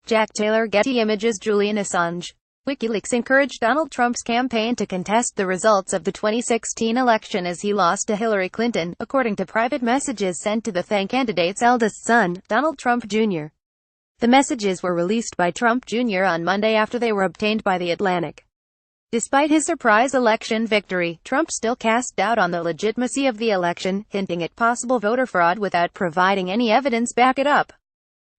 TaylorGetty Images Julian Assange. WikiLeaks encouraged Donald Trump's campaign to contest the results of the 2016 election as he lost to Hillary Clinton, according to private messages sent to the then candidate's eldest son, Donald Trump Jr. The messages were released by Trump Jr. on Monday after they were obtained by The Atlantic. Despite his surprise election victory, Trump still cast doubt on the legitimacy of the election, hinting at possible voter fraud without providing any evidence back it up.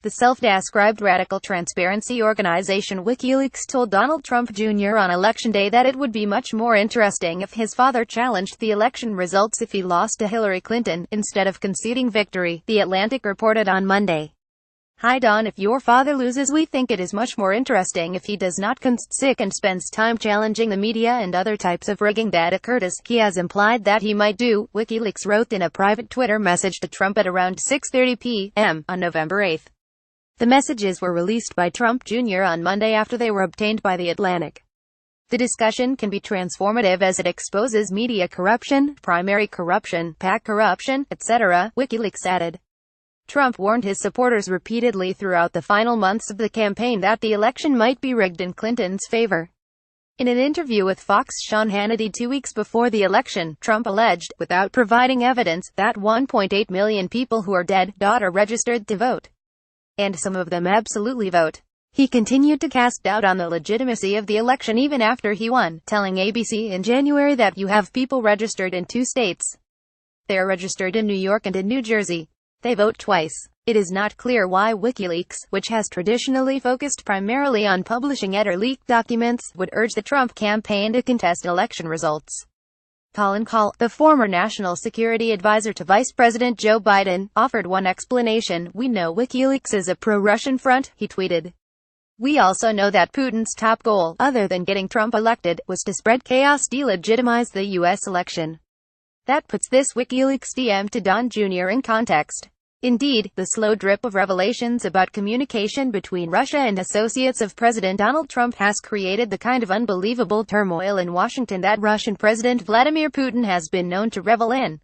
The self-described radical transparency organization WikiLeaks told Donald Trump Jr. on Election Day that it would be much more interesting if his father challenged the election results if he lost to Hillary Clinton, instead of conceding victory, The Atlantic reported on Monday. "Hi Don, if your father loses, we think it is much more interesting if he does not concede and spends time challenging the media and other types of rigging that occurred, as he has implied that he might do," WikiLeaks wrote in a private Twitter message to Trump at around 6:30 p.m. on November 8. The messages were released by Trump Jr. on Monday after they were obtained by The Atlantic. The discussion can be transformative as it exposes media corruption, primary corruption, PAC corruption, etc., WikiLeaks added. Trump warned his supporters repeatedly throughout the final months of the campaign that the election might be rigged in Clinton's favor. In an interview with Fox's Sean Hannity 2 weeks before the election, Trump alleged, without providing evidence, that 1.8 million people who are dead are registered to vote. And some of them absolutely vote. He continued to cast doubt on the legitimacy of the election even after he won, telling ABC in January that "you have people registered in 2 states. They are registered in New York and in New Jersey. They vote twice." It is not clear why WikiLeaks, which has traditionally focused primarily on publishing leaked documents, would urge the Trump campaign to contest election results. Colin Kahl, the former national security advisor to Vice President Joe Biden, offered one explanation. "We know WikiLeaks is a pro-Russian front," he tweeted. "We also know that Putin's top goal, other than getting Trump elected, was to spread chaos, delegitimize the U.S. election." That puts this WikiLeaks DM to Don Jr. in context. Indeed, the slow drip of revelations about communication between Russia and associates of President Donald Trump has created the kind of unbelievable turmoil in Washington that Russian President Vladimir Putin has been known to revel in.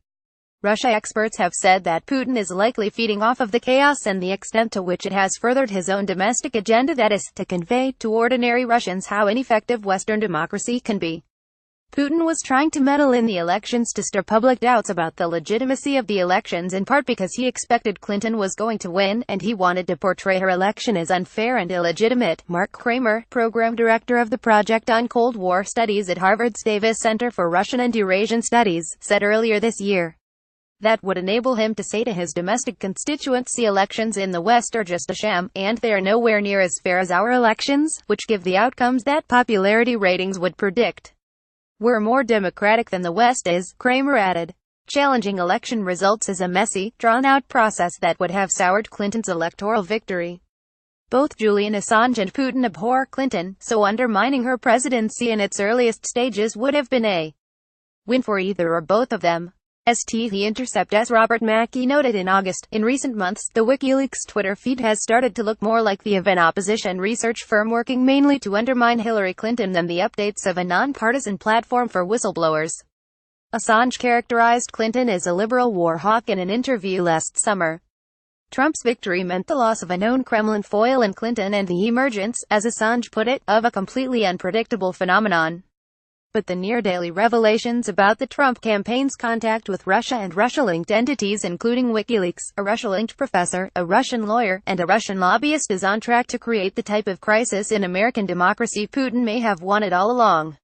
Russia experts have said that Putin is likely feeding off of the chaos and the extent to which it has furthered his own domestic agenda, that is, to convey to ordinary Russians how ineffective Western democracy can be. Putin was trying to meddle in the elections to stir public doubts about the legitimacy of the elections, in part because he expected Clinton was going to win, and he wanted to portray her election as unfair and illegitimate. Mark Kramer, program director of the Project on Cold War Studies at Harvard's Davis Center for Russian and Eurasian Studies, said earlier this year that would enable him to say to his domestic constituents, "The elections in the West are just a sham, and they are nowhere near as fair as our elections, which give the outcomes that popularity ratings would predict. We're more democratic than the West is," Kramer added. Challenging election results is a messy, drawn-out process that would have soured Clinton's electoral victory. Both Julian Assange and Putin abhor Clinton, so undermining her presidency in its earliest stages would have been a win for either or both of them. The Intercept, as Robert Mackey noted in August. In recent months, the WikiLeaks Twitter feed has started to look more like the of an opposition research firm working mainly to undermine Hillary Clinton than the updates of a nonpartisan platform for whistleblowers. Assange characterized Clinton as a liberal war hawk in an interview last summer. Trump's victory meant the loss of a known Kremlin foil in Clinton and the emergence, as Assange put it, of a completely unpredictable phenomenon. But the near-daily revelations about the Trump campaign's contact with Russia and Russia-linked entities, including WikiLeaks, a Russia-linked professor, a Russian lawyer, and a Russian lobbyist, is on track to create the type of crisis in American democracy Putin may have wanted all along.